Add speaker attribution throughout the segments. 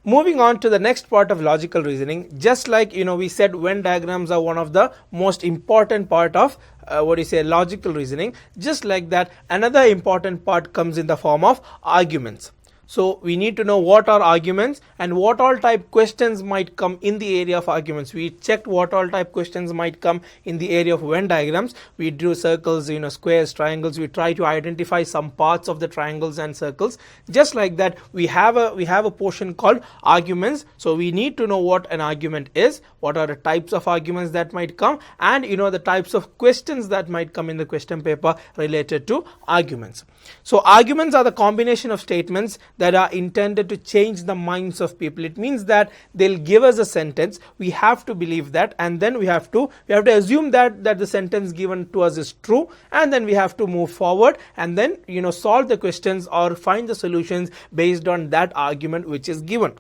Speaker 1: Moving on to the next part of logical reasoning, just like we said Venn diagrams are one of the most important part of logical reasoning. Just like that, another important part comes in the form of arguments. So we need to know what are arguments and what all type questions might come in the area of arguments. We checked what all type questions might come in the area of Venn diagrams. We drew circles, squares, triangles. We try to identify some parts of the triangles and circles. Just like that, we have a portion called arguments. So we need to know what an argument is, what are the types of arguments that might come, and the types of questions that might come in the question paper related to arguments. So arguments are the combination of statements that are intended to change the minds of people. It means that they'll give us a sentence, we have to believe that, and then we have to assume that the sentence given to us is true, and then we have to move forward and then solve the questions or find the solutions based on that argument which is given.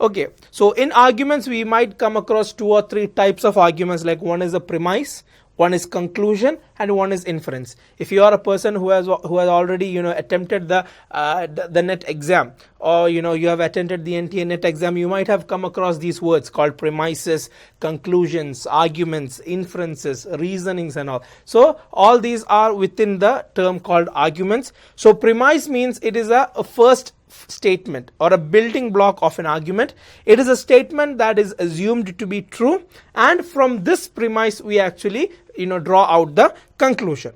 Speaker 1: Okay, so in arguments we might come across 2 or 3 types of arguments, like one is a premise, one is conclusion, and one is inference. If you are a person who has already attempted the NET exam, or you have attended the NTA NET exam, you might have come across these words called premises, conclusions, arguments, inferences, reasonings and all. So all these are within the term called arguments. So premise means it is a first statement or a building block of an argument. It is a statement that is assumed to be true, and from this premise we actually draw out the conclusion.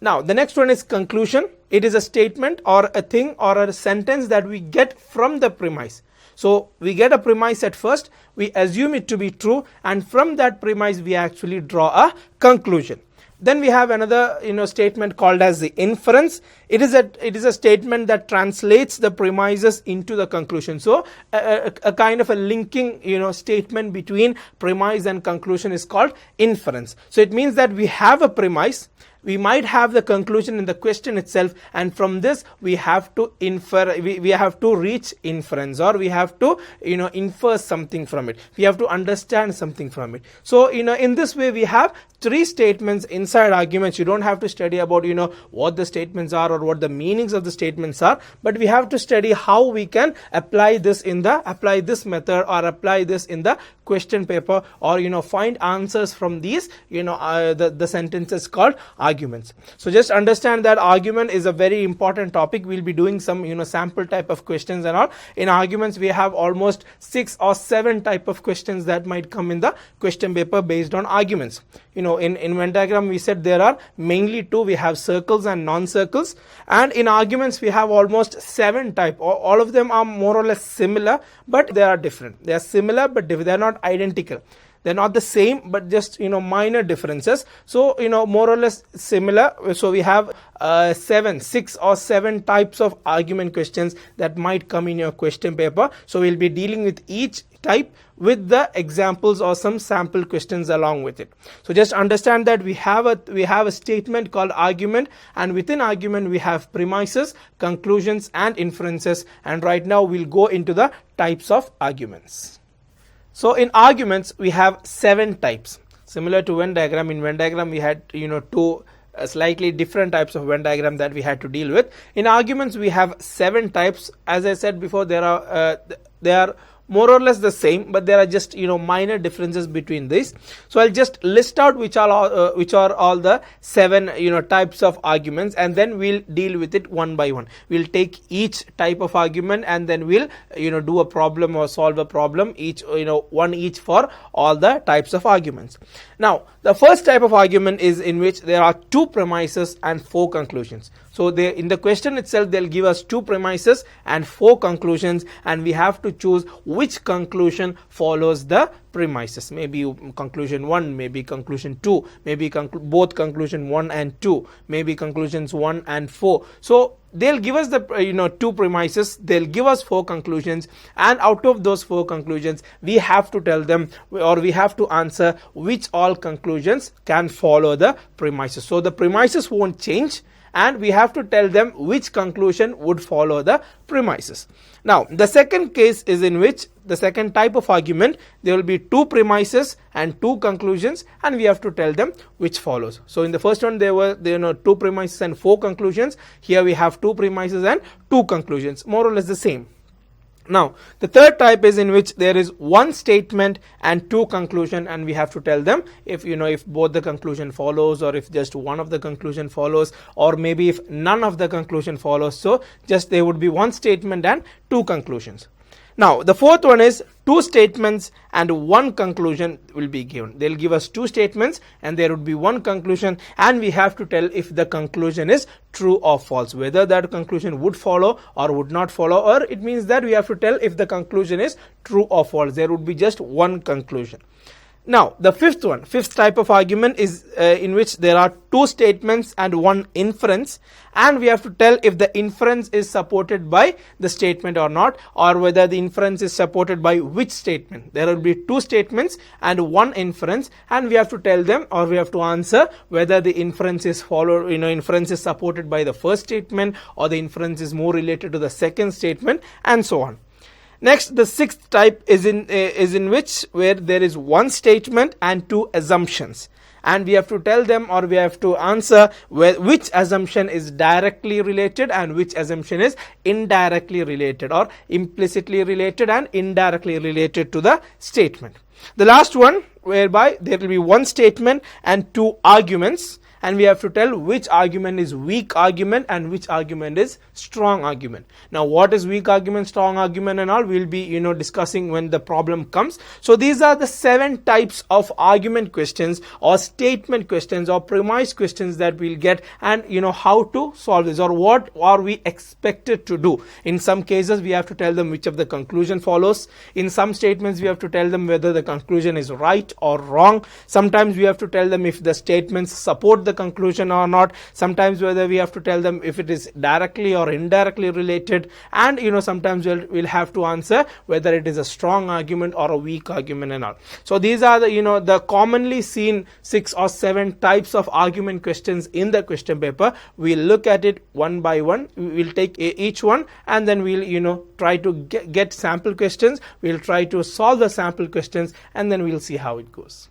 Speaker 1: Now the next one is conclusion. It is a statement or a thing or a sentence that we get from the premise. So we get a premise at first, we assume it to be true, and from that premise we actually draw a conclusion. Then we have another statement called as the inference. It is a statement that translates the premises into the conclusion. So a kind of a linking statement between premise and conclusion is called inference. So it means that we have a premise, we might have the conclusion in the question itself, and from this we have to infer, we have to reach inference, or we have to infer something from it, we have to understand something from it. So in this way we have 3 statements inside arguments. You don't have to study about what the statements are or what the meanings of the statements are, but we have to study how we can apply this method or apply this in the question paper, or find answers from these the sentences called arguments. So just understand that argument is a very important topic. We'll be doing some sample type of questions and all. In arguments we have almost 6 or 7 type of questions that might come in the question paper based on arguments. In Venn diagram we said there are mainly 2. We have circles and non-circles, and in arguments we have almost 7 type. All of them are more or less similar, but they are different. They are similar but they are not identical. They're not the same, but just minor differences. So more or less similar. So we have 6 or 7 types of argument questions that might come in your question paper. So we'll be dealing with each type with the examples or some sample questions along with it. So just understand that we have a statement called argument, and within argument we have premises, conclusions and inferences, and right now we'll go into the types of arguments. So in arguments we have 7 types, similar to Venn diagram. In Venn diagram we had 2 slightly different types of Venn diagram that we had to deal with. In arguments we have 7 types. As I said before, they are more or less the same, but there are just minor differences between these. So I'll just list out which are all the 7 types of arguments, and then we'll deal with it one by one. We'll take each type of argument and then we'll do a problem or solve a problem, each one each for all the types of arguments. Now the first type of argument is in which there are 2 premises and 4 conclusions. So in the question itself they'll give us 2 premises and 4 conclusions, and we have to choose which conclusion follows the premises. Maybe conclusion 1, maybe conclusion 2, maybe both conclusion 1 and 2, maybe conclusions 1 and 4. So they'll give us the 2 premises, they'll give us 4 conclusions, and out of those 4 conclusions we have to tell them, or we have to answer which all conclusions can follow the premises. So the premises won't change, and we have to tell them which conclusion would follow the premises. Now the second case is in which the second type of argument, there will be 2 premises and 2 conclusions, and we have to tell them which follows. So in the first one there were 2 premises and 4 conclusions. Here we have 2 premises and 2 conclusions, more or less the same. Now, the third type is in which there is one statement and two conclusion, and we have to tell them if if both the conclusion follows, or if just one of the conclusion follows, or maybe if none of the conclusion follows. So just there would be one statement and two conclusions. Now, the fourth one is two statements and one conclusion will be given. They'll give us two statements and there would be one conclusion, and we have to tell if the conclusion is true or false, whether that conclusion would follow or would not follow, or it means that we have to tell if the conclusion is true or false. There would be just one conclusion. Now, the fifth type of argument is in which there are two statements and one inference, and we have to tell if the inference is supported by the statement or not, or whether the inference is supported by which statement. There will be two statements and one inference, and we have to tell them, or we have to answer whether the inference is inference is supported by the first statement, or the inference is more related to the second statement, and so on. Next, the sixth type is in which where there is one statement and two assumptions, and we have to tell them, or we have to answer which assumption is directly related and which assumption is indirectly related, or implicitly related and indirectly related to the statement. The last one, whereby there will be one statement and two arguments, and we have to tell which argument is weak argument and which argument is strong argument. Now, what is weak argument, strong argument and all, we'll be discussing when the problem comes. So these are the 7 types of argument questions or statement questions or premise questions that we'll get, and how to solve this, or what are we expected to do. In some cases we have to tell them which of the conclusion follows. In some statements we have to tell them whether the conclusion is right or wrong. Sometimes we have to tell them if the statements support the conclusion or not. Sometimes whether we have to tell them if it is directly or indirectly related, and sometimes we'll have to answer whether it is a strong argument or a weak argument and all. So these are the the commonly seen 6 or 7 types of argument questions in the question paper. We'll look at it one by one. We'll take each one, and then we'll try to get sample questions. We'll try to solve the sample questions, and then we'll see how it goes.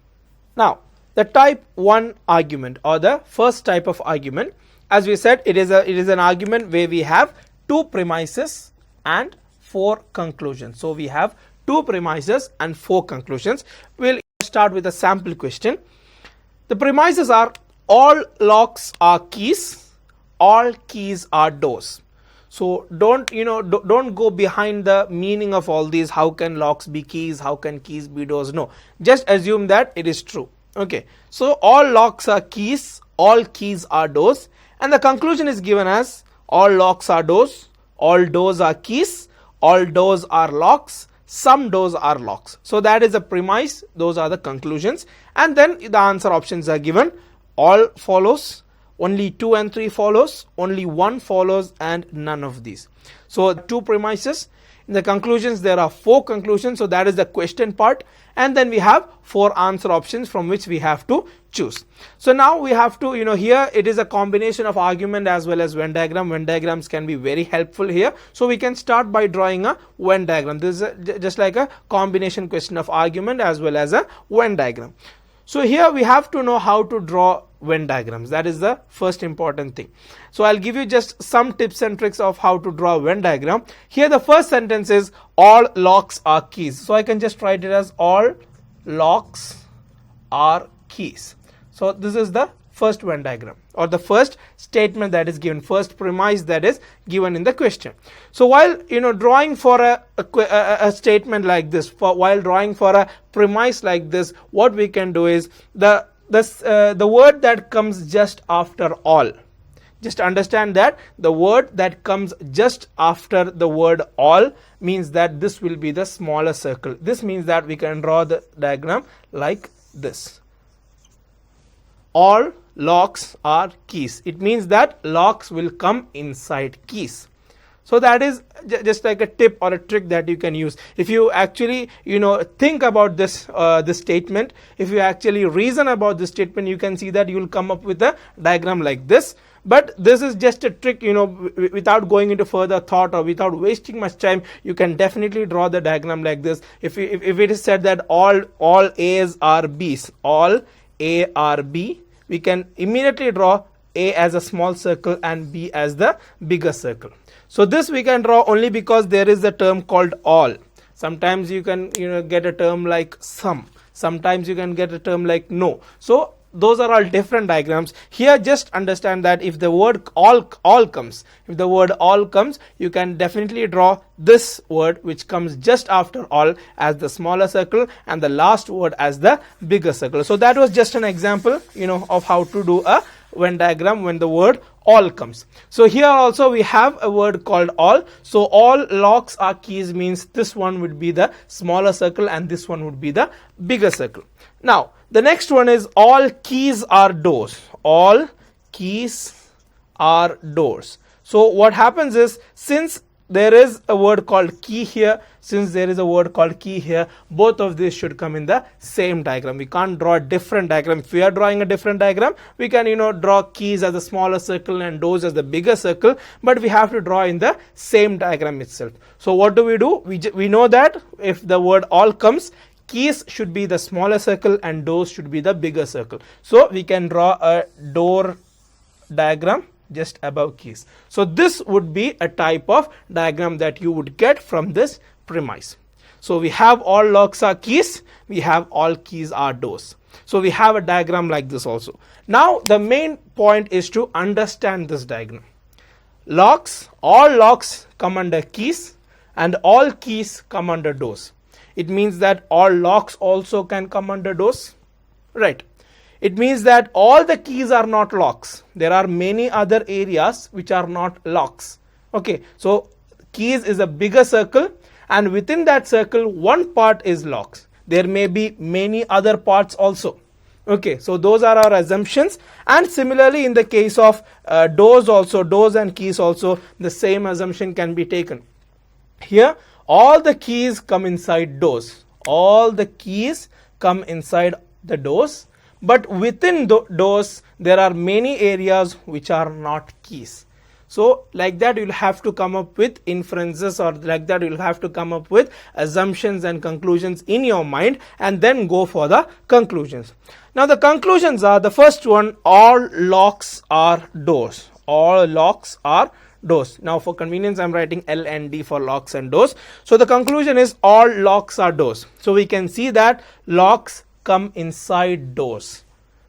Speaker 1: Now, the type 1 argument, or the first type of argument, as we said, it is an argument where we have 2 premises and 4 conclusions. So we have 2 premises and 4 conclusions. We'll start with a sample question. The premises are: all locks are keys, all keys are doors. So don't go behind the meaning of all these. How can locks be keys? How can keys be doors? No, just assume that it is true. Okay, so all locks are keys, all keys are doors, and the conclusion is given as all locks are doors, all doors are keys, all doors are locks, some doors are locks. So that is a premise, those are the conclusions, and then the answer options are given. All follows, only 2 and 3 follows, only 1 follows, and none of these. So 2 premises. In the conclusions there are 4 conclusions, so that is the question part, and then we have 4 answer options from which we have to choose. So now we have to, here it is a combination of argument as well as Venn diagram. Venn diagrams can be very helpful here. So we can start by drawing a Venn diagram. This is just like a combination question of argument as well as a Venn diagram. So here we have to know how to draw Venn diagrams. That is the first important thing. So I'll give you just some tips and tricks of how to draw a Venn diagram. Here the first sentence is all locks are keys. So I can just write it as all locks are keys. So this is the first Venn diagram, or the first statement that is given, first premise that is given in the question. So while drawing for a statement like this, while drawing for a premise like this, what we can do is the word that comes just after all. Just understand that the word that comes just after the word all means that this will be the smaller circle. This means that we can draw the diagram like this. All locks are keys. It means that locks will come inside keys. So that is just like a tip or a trick that you can use. If you actually think about this statement, if you actually reason about this statement, you can see that you will come up with a diagram like this. But this is just a trick, without going into further thought or without wasting much time, you can definitely draw the diagram like this. If it is said that all A's are B's, all A are B, we can immediately draw A as a small circle and B as the bigger circle. So this we can draw only because there is a term called all. Sometimes you can get a term like some. Sometimes you can get a term like no. So those are all different diagrams. Here just understand that if the word all comes, you can definitely draw this word which comes just after all as the smaller circle and the last word as the bigger circle. So that was just an example of how to do a Venn diagram when the word all comes. So here also we have a word called all. So all locks are keys means this one would be the smaller circle and this one would be the bigger circle. Now the next one is all keys are doors. All keys are doors. So what happens is, since there is a word called key here, both of these should come in the same diagram. We can't draw a different diagram. If we are drawing a different diagram, we can draw keys as a smaller circle and doors as the bigger circle, but we have to draw in the same diagram itself. So what do? We know that if the word all comes, keys should be the smaller circle and doors should be the bigger circle. So we can draw a door diagram just above keys. So this would be a type of diagram that you would get from this premise. So we have all locks are keys, we have all keys are doors. So we have a diagram like this also. Now the main point is to understand this diagram. All locks come under keys and all keys come under doors. It means that all locks also can come under doors, right? It means that all the keys are not locks. There are many other areas which are not locks. Okay, so keys is a bigger circle and within that circle one part is locks. There may be many other parts also. Okay, so those are our assumptions, and similarly in the case of doors also, doors and keys also, the same assumption can be taken. Here all the keys come inside doors. All the keys come inside the doors, but within doors there are many areas which are not keys. So like that you'll have to come up with inferences, or like that you'll have to come up with assumptions and conclusions in your mind and then go for the conclusions. Now the conclusions are, the first one, all locks are doors. All locks are doors. Now for convenience I'm writing L and D for locks and doors. So the conclusion is all locks are doors. So we can see that locks come inside doors.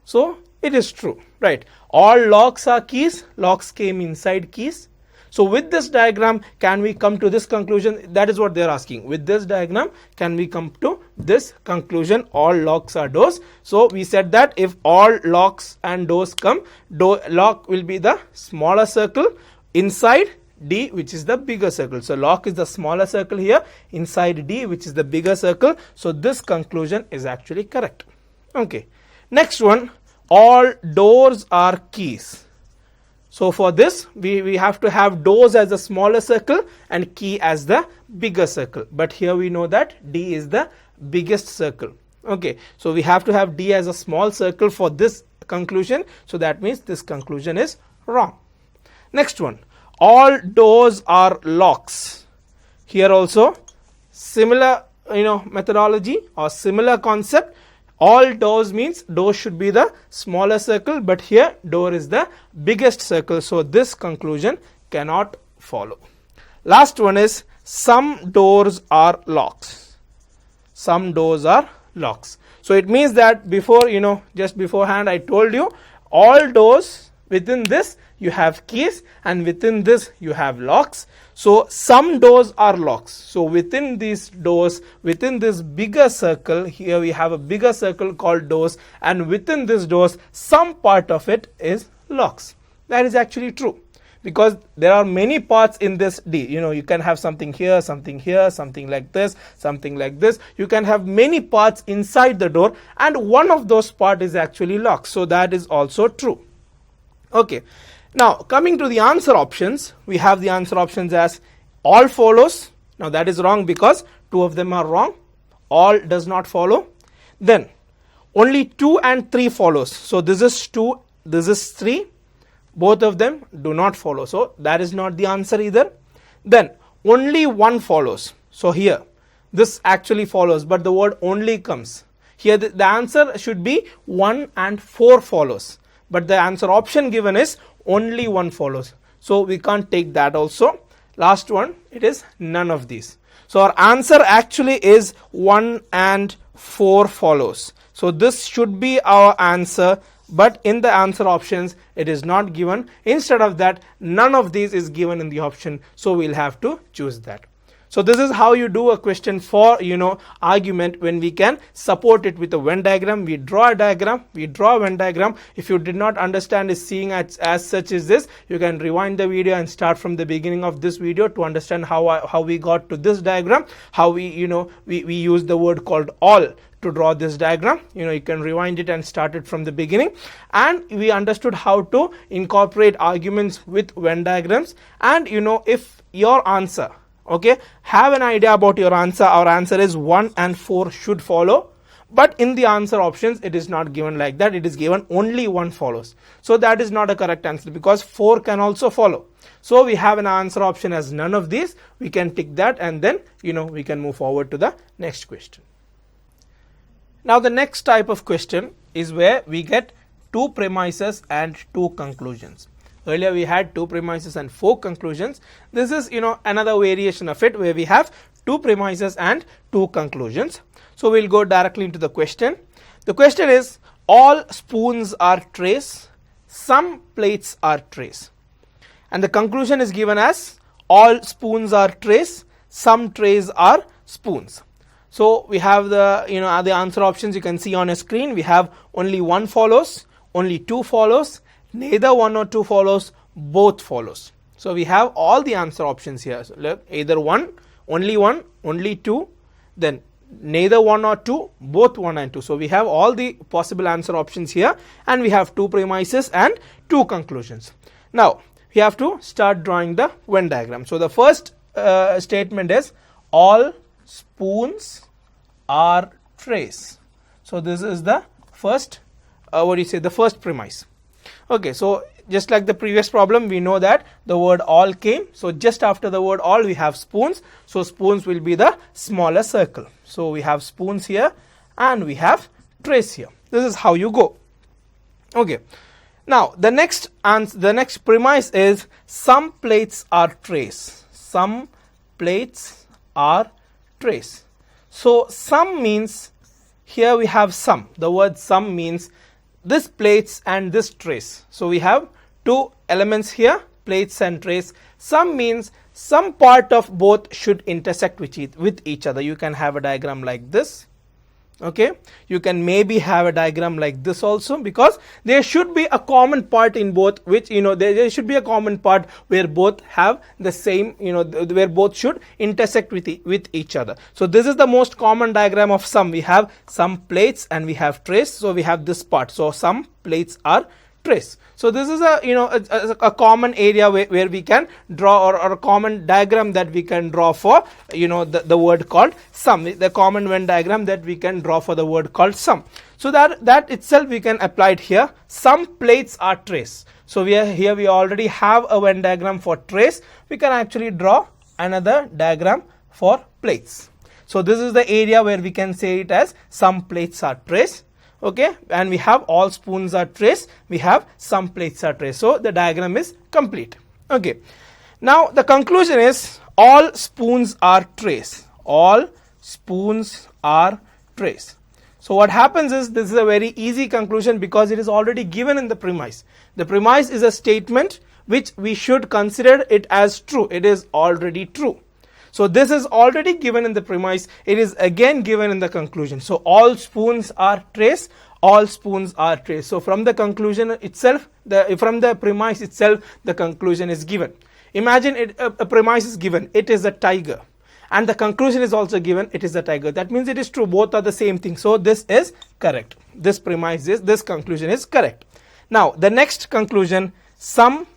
Speaker 1: So it is true, right? All locks are keys, locks came inside keys. So with this diagram, can we come to this conclusion? That is what they are asking. With this diagram, can we come to this conclusion? All locks are doors. So we said that if all locks and doors come, lock will be the smaller circle inside D, which is the bigger circle. So lock is the smaller circle here, inside D, which is the bigger circle. So this conclusion is actually correct. Okay. Next one, all doors are keys. So for this, we have to have doors as the smaller circle and key as the bigger circle. But here we know that D is the biggest circle. Okay. So we have to have D as a small circle for this conclusion. So that means this conclusion is wrong. Next one, all doors are locks. Here also similar methodology or similar concept. All doors means doors should be the smaller circle, but here door is the biggest circle. So this conclusion cannot follow. Last one is some doors are locks. Some doors are locks. So it means that before, just beforehand I told you all doors, within this you have keys and within this you have locks. So some doors are locks. So within these doors, within this bigger circle, here we have a bigger circle called doors, and within this doors some part of it is locks. That is actually true, because there are many parts in this D. You can have something here, something like this, something like this. You can have many parts inside the door, and one of those parts is actually locks. So that is also true. Okay. Now coming to the answer options, we have the answer options as all follows. Now that is wrong because two of them are wrong. All does not follow. Then only 2 and 3 follows. So this is 2, this is 3. Both of them do not follow. So that is not the answer either. Then only 1 follows. So here this actually follows, but the word only comes. Here the answer should be 1 and 4 follows. but the answer option given is only 1 follows. So we can't take that also. Last one, it is none of these. So our answer actually is 1 and 4 follows. So this should be our answer, but in the answer options it is not given. Instead of that, none of these is given in the option, so we'll have to choose that. So this is how you do a question for argument when we can support it with a Venn diagram. We draw a diagram, we draw a Venn diagram. If you did not understand is seeing as such as this, you can rewind the video and start from the beginning of this video to understand how we got to this diagram, how we use the word called all to draw this diagram. You can rewind it and start it from the beginning, and we understood how to incorporate arguments with Venn diagrams. And if your answer, have an idea about your answer, our answer is 1 and 4 should follow, but in the answer options it is not given like that, it is given only 1 follows. So that is not a correct answer, because 4 can also follow. So we have an answer option as none of these. We can tick that, and then we can move forward to the next question. Now the next type of question is where we get 2 premises and 2 conclusions. Earlier we had 2 premises and 4 conclusions. This is another variation of it, where we have 2 premises and 2 conclusions. So we'll go directly into the question. The question is, all spoons are trays, some plates are trays. And the conclusion is given as, all spoons are trays, some trays are spoons. So we have the the answer options you can see on a screen. We have only 1 follows, only 2 follows, neither 1 or 2 follows, both follows. So we have all the answer options here. So look, either 1, only 2, then neither 1 or 2, both 1 and 2. So we have all the possible answer options here, and we have 2 premises and 2 conclusions. Now we have to start drawing the Venn diagram. So the first statement is, all spoons are trays. So this is the first the first premise. Okay, so just like the previous problem, we know that the word all came. So just after the word all, we have spoons. So spoons will be the smaller circle. So we have spoons here and we have trays here. This is how you go. Okay. Now the next premise is, some plates are trays. Some plates are trays. So some means, here we have some. The word some means this plates and this trays. So we have 2 elements here, plates and trays. Some means some part of both should intersect with each other. You can have a diagram like this. Okay, you can maybe have a diagram like this also, because there should be a common part in both, which there should be a common part where both have the same, where both should intersect with each other. So this is the most common diagram of some. We have some plates and we have trays. So we have this part. So some plates are trays. So this is a common area where we can draw, or a common diagram that we can draw for the word called sum, the common Venn diagram that we can draw for the word called sum. So that itself we can apply it here. Some plates are trays. So we already have a Venn diagram for trays. We can actually draw another diagram for plates. So this is the area where we can say it as some plates are trays. Okay, and we have all spoons are trays, we have some plates are trays. So the diagram is complete. Okay, now the conclusion is, all spoons are trays. All spoons are trays. So what happens is, this is a very easy conclusion because it is already given in the premise. The premise is a statement which we should consider it as true. It is already true. So this is already given in the premise. It is again given in the conclusion. So all spoons are trays. All spoons are trays. So from the conclusion itself, from the premise itself, the conclusion is given. Imagine a premise is given. It is a tiger. And the conclusion is also given. It is a tiger. That means it is true. Both are the same thing. So this is correct. This conclusion is correct. Now the next conclusion, some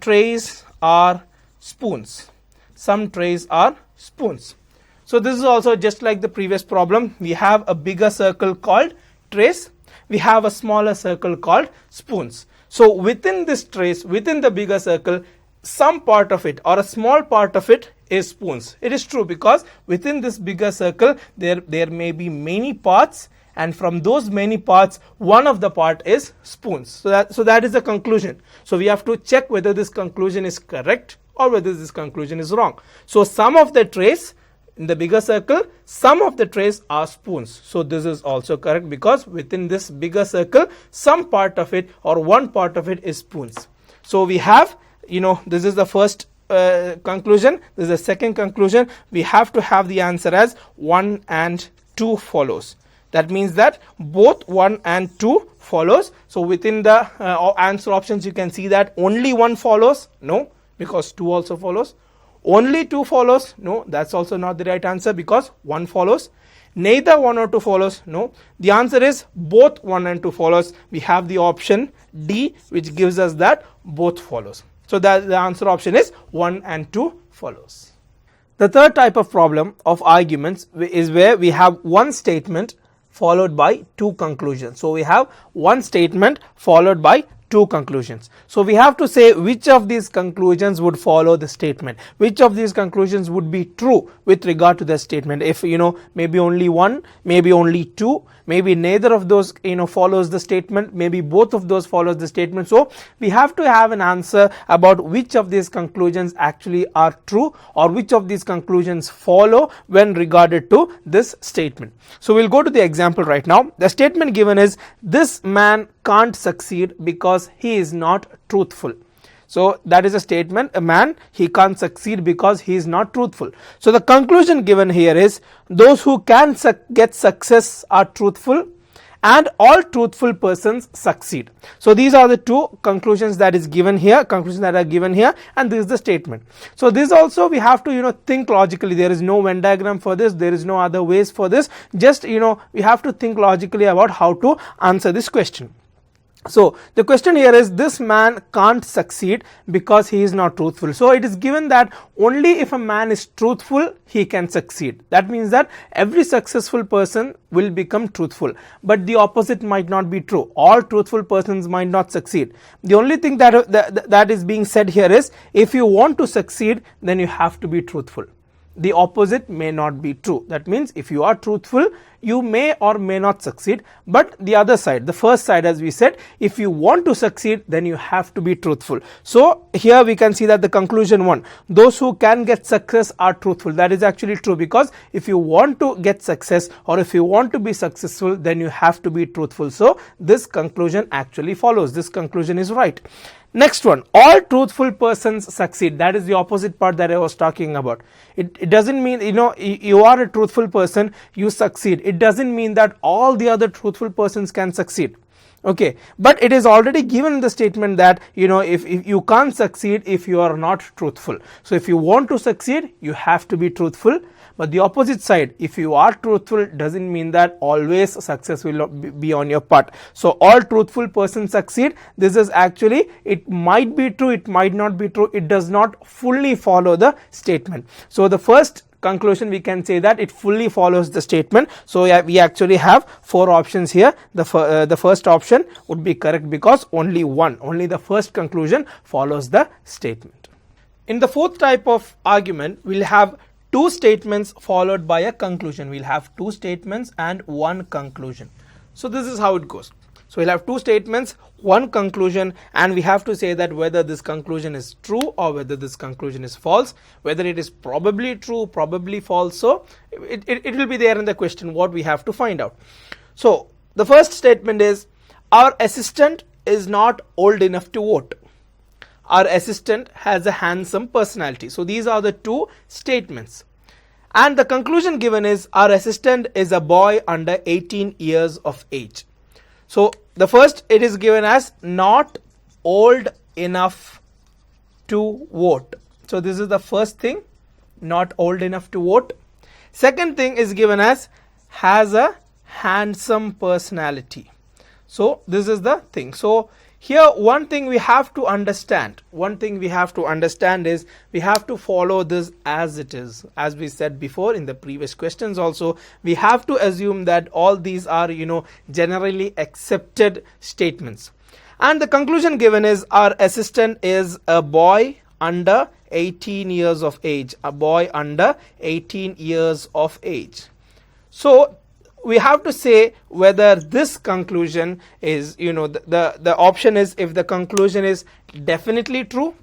Speaker 1: trays are spoons. Some trays are spoons. So this is also just like the previous problem. We have a bigger circle called trays. We have a smaller circle called spoons. So within this trays, within the bigger circle, some part of it or a small part of it is spoons. It is true because within this bigger circle there may be many parts, and from those many parts, one of the part is spoons. So that is the conclusion. So we have to check whether this conclusion is correct or whether this conclusion is wrong. So some of the trays in the bigger circle, some of the trays are spoons. So this is also correct, because within this bigger circle, some part of it or one part of it is spoons. So we have, this is the first conclusion. This is the second conclusion. We have to have the answer as 1 and 2 follows. That means that both 1 and 2 follows. So within the answer options, you can see that only 1 follows. No, because 2 also follows. Only 2 follows. No, that's also not the right answer, because 1 follows. Neither 1 or 2 follows. No, the answer is both 1 and 2 follows. We have the option D, which gives us that both follows. So that the answer option is 1 and 2 follows. The third type of problem of arguments is where we have one statement followed by 2 conclusions. So we have one statement followed by 2 conclusions. So we have to say which of these conclusions would follow the statement, which of these conclusions would be true with regard to the statement. If maybe only 1, maybe only 2, maybe neither of those follows the statement, maybe both of those follows the statement. So we have to have an answer about which of these conclusions actually are true, or which of these conclusions follow when regarded to this statement. So we'll go to the example right now. The statement given is, this man can't succeed because he is not truthful. So that is a statement. A man, he can't succeed because he is not truthful. So the conclusion given here is, those who can get success are truthful, and all truthful persons succeed. So these are the 2 conclusions that is given here, and this is the statement. So this also we have to think logically. There is no Venn diagram for this, there is no other ways for this. Just we have to think logically about how to answer this question. So the question here is, this man can't succeed because he is not truthful. So it is given that only if a man is truthful, he can succeed. That means that every successful person will become truthful, but the opposite might not be true. All truthful persons might not succeed. The only thing that is being said here is, if you want to succeed, then you have to be truthful. The opposite may not be true. That means if you are truthful, you may or may not succeed. But the other side, the first side, as we said, if you want to succeed, then you have to be truthful. So here we can see that the conclusion 1, those who can get success are truthful. That is actually true, because if you want to get success, or if you want to be successful, then you have to be truthful. So this conclusion actually follows. This conclusion is right. Next one, all truthful persons succeed. That is the opposite part that I was talking about. It doesn't mean, you are a truthful person, you succeed. It doesn't mean that all the other truthful persons can succeed. Okay, but it is already given in the statement that if you can't succeed if you are not truthful. So if you want to succeed, you have to be truthful. But the opposite side, if you are truthful, doesn't mean that always success will be on your part. So all truthful persons succeed. This is actually, it might be true, it might not be true. It does not fully follow the statement. So the first conclusion, we can say that it fully follows the statement. So we actually have 4 options here. The first option would be correct, because only the first conclusion follows the statement. In the fourth type of argument, we'll have 2 statements followed by a conclusion. We'll have 2 statements and 1 conclusion. So this is how it goes. So we'll have 2 statements, 1 conclusion, and we have to say that whether this conclusion is true or whether this conclusion is false, whether it is probably true, probably false. So it will be there in the question, what we have to find out. So the first statement is, our assistant is not old enough to vote. Our assistant has a handsome personality. So these are the 2 statements. And the conclusion given is, our assistant is a boy under 18 years of age. So the first, it is given as not old enough to vote. So this is the first thing, not old enough to vote. Second thing is given as has a handsome personality. So this is the thing. So here one thing we have to understand, is we have to follow this as it is. As we said before in the previous questions also, we have to assume that all these are generally accepted statements. And the conclusion given is, our assistant is a boy under 18 years of age. A boy under 18 years of age. So we have to say whether this conclusion is, the option is if the conclusion is definitely true,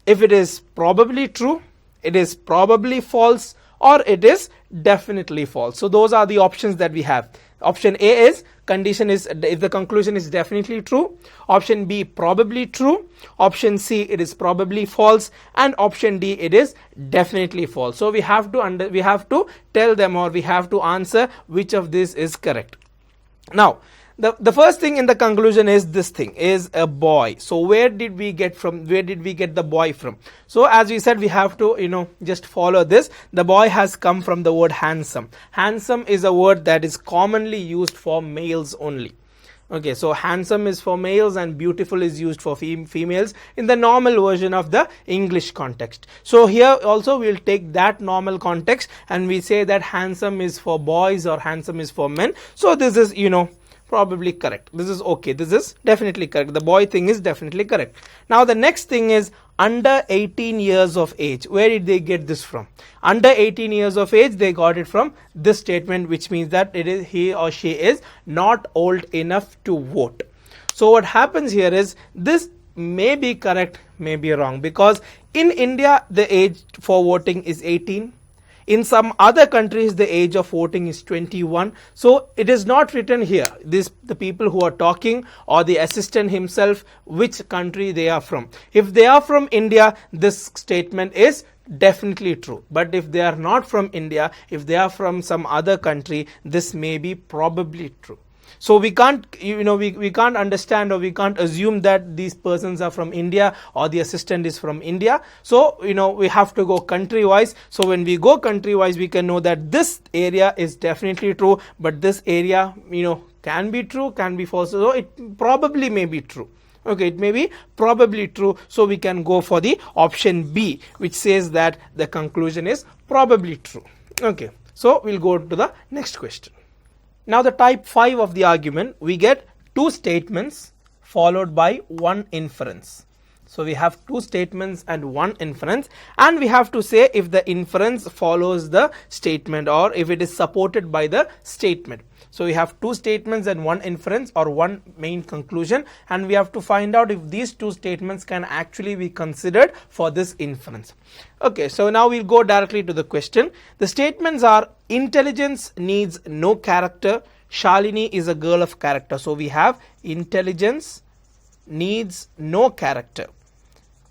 Speaker 1: if it is probably true, it is probably false, or it is definitely false. So those are the options that we have. Option A is condition is if the conclusion is definitely true. Option B, probably true. Option C, it is probably false, and option D, it is definitely false. So we have to tell them, or we have to answer which of this is correct. Now the first thing in the conclusion is this thing is a boy. So where did we get the boy from? So as we said, we have to just follow this. The boy has come from the word handsome. Handsome is a word that is commonly used for males only. Okay, so handsome is for males and beautiful is used for females in the normal version of the English context. So here also we'll take that normal context and we say that handsome is for boys or handsome is for men. So this is probably correct. This is okay. This is definitely correct. The boy thing is definitely correct. Now the next thing is under 18 years of age. Where did they get this from? Under 18 years of age, they got it from this statement, which means that it is he or she is not old enough to vote. So what happens here is this may be correct, may be wrong, because in India the age for voting is 18. In some other countries, the age of voting is 21. So it is not written here, the people who are talking or the assistant himself, which country they are from. If they are from India, this statement is definitely true. But if they are not from India, if they are from some other country, this may be probably true. So we can't, we can't understand or we can't assume that these persons are from India or the assistant is from India. So, we have to go country wise. So when we go country wise, we can know that this area is definitely true, but this area, can be true, can be false. So it probably may be true. Okay, it may be probably true. So we can go for the option B, which says that the conclusion is probably true. Okay, so we'll go to the next question. Now the type 5 of the argument, we get two statements followed by one inference. So we have two statements and one inference, and we have to say if the inference follows the statement or if it is supported by the statement. So we have two statements and one inference or one main conclusion, and we have to find out if these two statements can actually be considered for this inference. Okay, so now we'll go directly to the question. The statements are: intelligence needs no character, Shalini is a girl of character. So we have intelligence needs no character.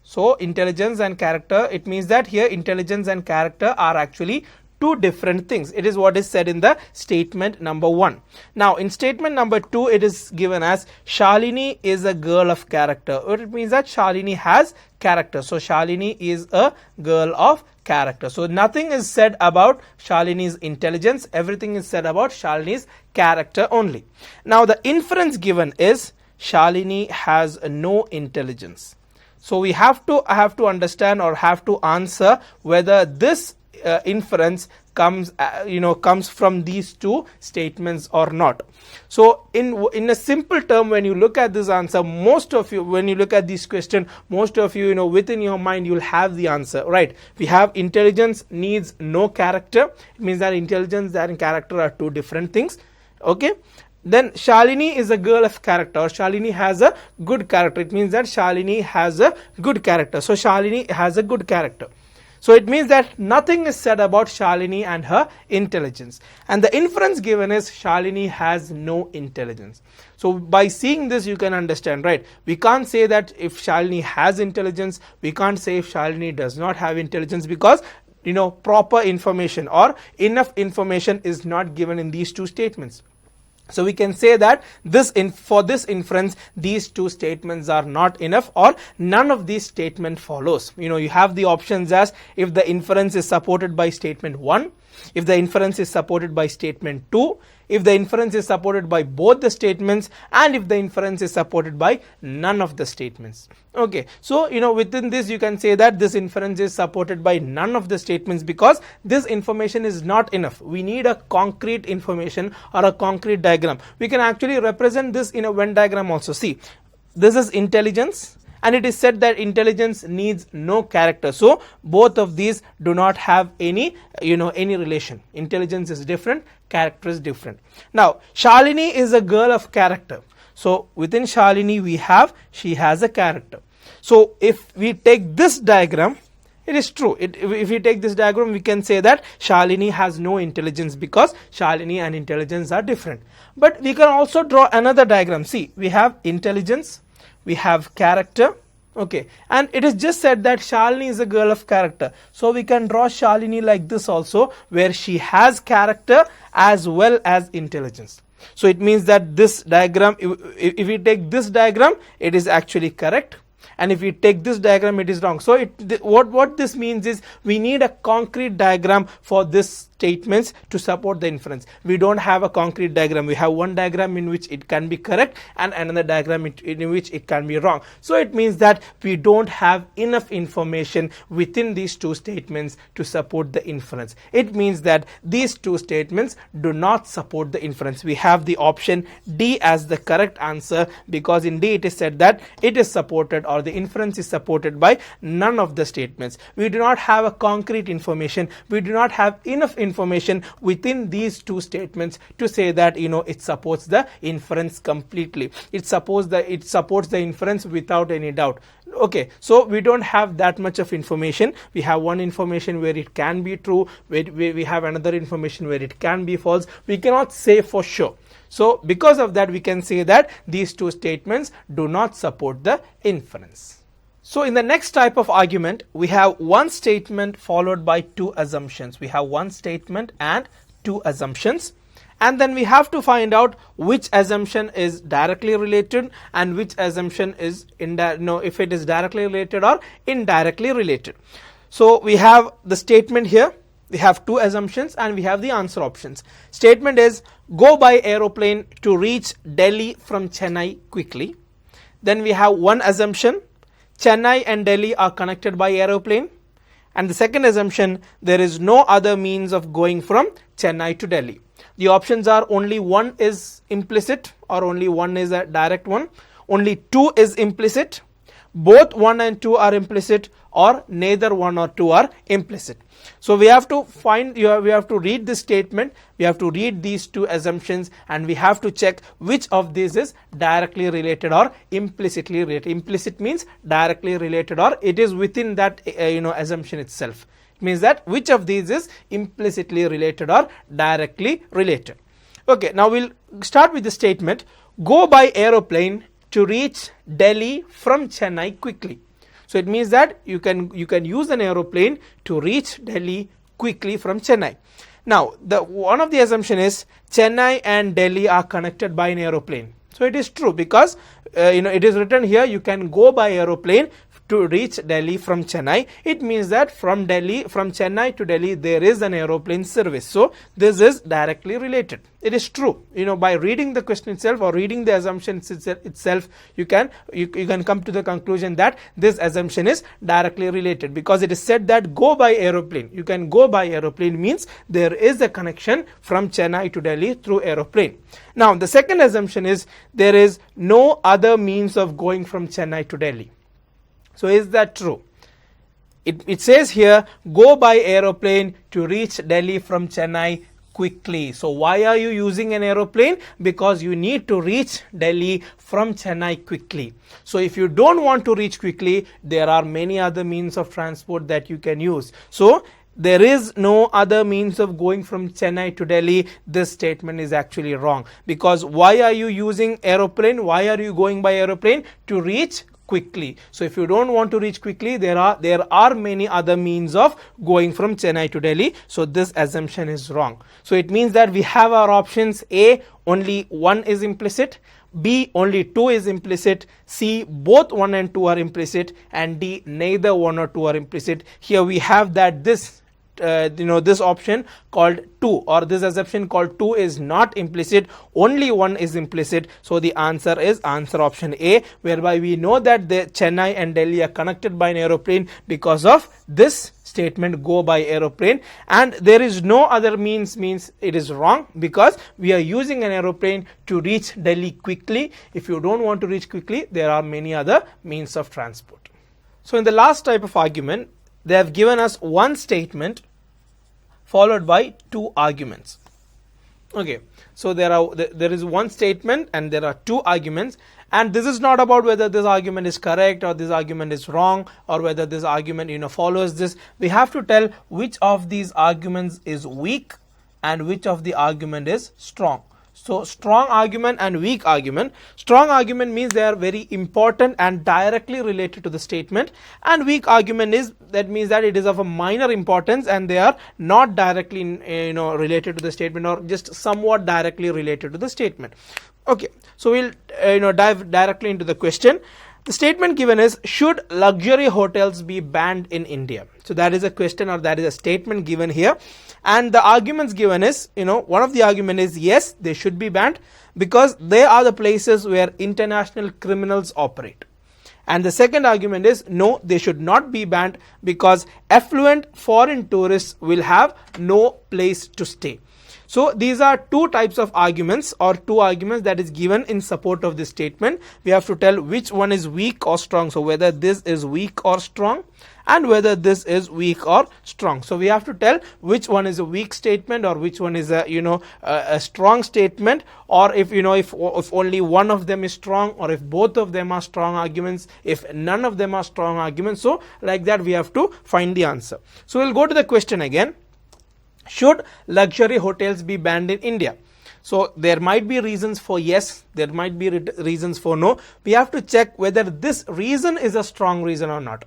Speaker 1: So intelligence and character, it means that here intelligence and character are actually two different things. It is what is said in the statement number 1. Now in statement number 2, it is given as Shalini is a girl of character. It means that Shalini has character. So Shalini is a girl of character. So nothing is said about Shalini's intelligence. Everything is said about Shalini's character only. Now the inference given is Shalini has no intelligence. So we have to understand or have to answer whether this inference comes from these two statements or not. So in a simple term, when you look at this answer, most of you, when you look at this question, most of you, within your mind you'll have the answer, right? We have intelligence needs no character. It means that intelligence and character are two different things. Okay. Then Shalini is a girl of character, or Shalini has a good character. It means that Shalini has a good character. So Shalini has a good character. So it means that nothing is said about Shalini and her intelligence. And the inference given is Shalini has no intelligence. So by seeing this, you can understand, right? We can't say that if Shalini has intelligence, we can't say if Shalini does not have intelligence, because proper information or enough information is not given in these two statements. So we can say that for this inference, these two statements are not enough, or none of these statement follows. You have the options as if the inference is supported by statement 1, if the inference is supported by statement 2, if the inference is supported by both the statements, and if the inference is supported by none of the statements. Okay, so within this you can say that this inference is supported by none of the statements, because this information is not enough. We need a concrete information or a concrete diagram. We can actually represent this in a Venn diagram also. See, this is intelligence and it is said that intelligence needs no character. So both of these do not have any any relation. Intelligence is different, character is different. Now Shalini is a girl of character. So within Shalini we have, she has a character. So if we take this diagram, it is true. If we take this diagram, we can say that Shalini has no intelligence because Shalini and intelligence are different. But we can also draw another diagram. See, we have intelligence, we have character, okay, and it is just said that Shalini is a girl of character. So we can draw Shalini like this also, where she has character as well as intelligence. So it means that this diagram, if we take this diagram, it is actually correct. And if we take this diagram, it is wrong. So what this means is we need a concrete diagram for this statements to support the inference. We don't have a concrete diagram. We have one diagram in which it can be correct and another diagram in which it can be wrong. So it means that we don't have enough information within these two statements to support the inference. It means that these two statements do not support the inference. We have the option D as the correct answer, because in D it is said that it is supported, or the inference is supported by none of the statements. We do not have a concrete information. We do not have enough information within these two statements to say that it supports the inference completely. It supports the inference without any doubt. Okay, so we don't have that much of information. We have one information where it can be true, we have another information where it can be false. We cannot say for sure. So because of that, we can say that these two statements do not support the inference. So in the next type of argument, we have one statement followed by two assumptions. We have one statement and two assumptions, and then we have to find out which assumption is directly related and which assumption is if it is directly related or indirectly related. So we have the statement here. We have two assumptions and we have the answer options. Statement is go by aeroplane to reach Delhi from Chennai quickly. Then we have one assumption, Chennai and Delhi are connected by aeroplane. And the second assumption, there is no other means of going from Chennai to Delhi. The options are only one is implicit or only one is a direct one. Only two is implicit. Both 1 and 2 are implicit, or neither 1 or 2 are implicit. So we have to we have to read this statement, we have to read these two assumptions, and we have to check which of these is directly related or implicitly related. Implicit means directly related, or it is within that assumption itself. It means that which of these is implicitly related or directly related. Okay, now we'll start with the statement, go by aeroplane to reach Delhi from Chennai quickly. So it means that you can use an aeroplane to reach Delhi quickly from Chennai. Now one of the assumption is Chennai and Delhi are connected by an aeroplane. So it is true, because it is written here you can go by aeroplane to reach Delhi from Chennai. It means that from Chennai to Delhi there is an aeroplane service. So this is directly related. It is true. By reading the question itself or reading the assumption itself, you can come to the conclusion that this assumption is directly related, because it is said that go by aeroplane. You can go by aeroplane means there is a connection from Chennai to Delhi through aeroplane. Now the second assumption is there is no other means of going from Chennai to Delhi. So is that true? It says here go by aeroplane to reach Delhi from Chennai quickly. So why are you using an aeroplane? Because you need to reach Delhi from Chennai quickly. So if you don't want to reach quickly, there are many other means of transport that you can use. So there is no other means of going from Chennai to Delhi. This statement is actually wrong, because why are you using aeroplane? Why are you going by aeroplane? To reach quickly. So if you don't want to reach quickly, there are many other means of going from Chennai to Delhi. So this assumption is wrong. So it means that we have our options: A, only 1 is implicit; B, only 2 is implicit; C, both 1 and 2 are implicit; and D, neither 1 or 2 are implicit. Here we have that this this option called 2, or this assumption called 2 is not implicit, only 1 is implicit. So the answer is answer option A, whereby we know that the Chennai and Delhi are connected by an aeroplane because of this statement, go by aeroplane, and there is no other means it is wrong, because we are using an aeroplane to reach Delhi quickly. If you don't want to reach quickly, there are many other means of transport. So in the last type of argument, they have given us one statement followed by two arguments. Okay, so there is one statement and there are two arguments, and this is not about whether this argument is correct or this argument is wrong, or whether this argument follows this. We have to tell which of these arguments is weak and which of the argument is strong. So strong argument and weak argument. Strong argument means they are very important and directly related to the statement, and weak argument means that it is of a minor importance and they are not directly related to the statement, or just somewhat directly related to the statement. Okay, so we'll dive directly into the question. The statement given is, should luxury hotels be banned in India? So that is a question, or that is a statement given here, and the arguments given is, one of the argument is yes, they should be banned because they are the places where international criminals operate. And the second argument is, no, they should not be banned because affluent foreign tourists will have no place to stay. So these are two types of arguments, or two arguments that is given in support of this statement. We have to tell which one is weak or strong. So whether this is weak or strong, and whether this is weak or strong. So we have to tell which one is a weak statement or which one is a strong statement, or if only one of them is strong, or if both of them are strong arguments, if none of them are strong arguments. So like that we have to find the answer. So we'll go to the question again. Should luxury hotels be banned in India? So there might be reasons for yes, there might be reasons for no. We have to check whether this reason is a strong reason or not.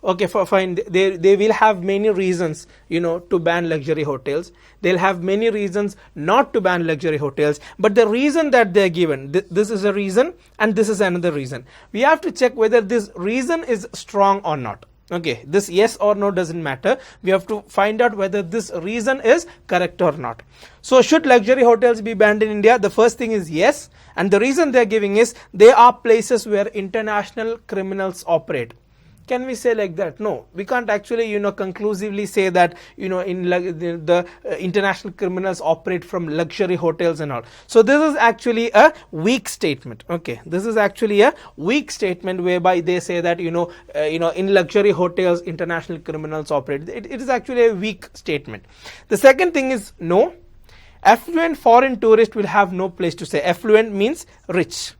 Speaker 1: Okay, fine. They will have many reasons, to ban luxury hotels. They'll have many reasons not to ban luxury hotels. But the reason that they're given, this is a reason and this is another reason. We have to check whether this reason is strong or not. Okay, this yes or no doesn't matter. We have to find out whether this reason is correct or not. So should luxury hotels be banned in India? The first thing is yes, and the reason they are giving is they are places where international criminals operate. Can we say like that? No, we can't actually conclusively say that the international criminals operate from luxury hotels and all. So this is actually a weak statement. Okay, this is actually a weak statement whereby they say that in luxury hotels international criminals operate. It is actually a weak statement. The second thing is no, affluent foreign tourist will have no place to stay. Affluent means rich.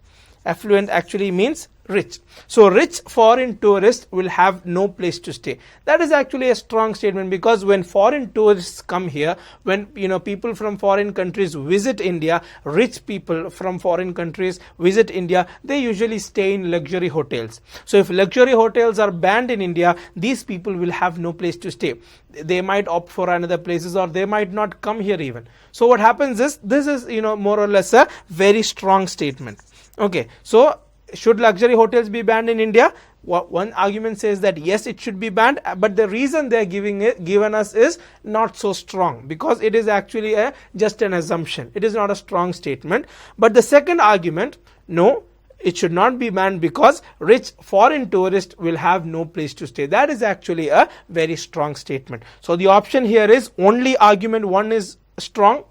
Speaker 1: Affluent actually means rich. So rich foreign tourists will have no place to stay. That is actually a strong statement, because when foreign tourists come here, when people from foreign countries visit India, rich people from foreign countries visit India, they usually stay in luxury hotels. So if luxury hotels are banned in India, these people will have no place to stay. They might opt for another places, or they might not come here even. So what happens is, this is more or less a very strong statement. Okay, so should luxury hotels be banned in India? One argument says that yes, it should be banned, but the reason they are given us is not so strong, because it is actually just an assumption. It is not a strong statement. But the second argument, no, it should not be banned because rich foreign tourists will have no place to stay. That is actually a very strong statement. So the option here is only argument 1 is strong,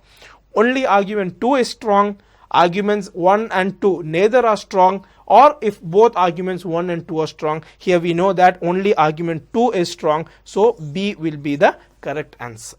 Speaker 1: only argument 2 is strong, arguments 1 and 2 neither are strong, or if both arguments 1 and 2 are strong. Here we know that only argument 2 is strong, so B will be the correct answer.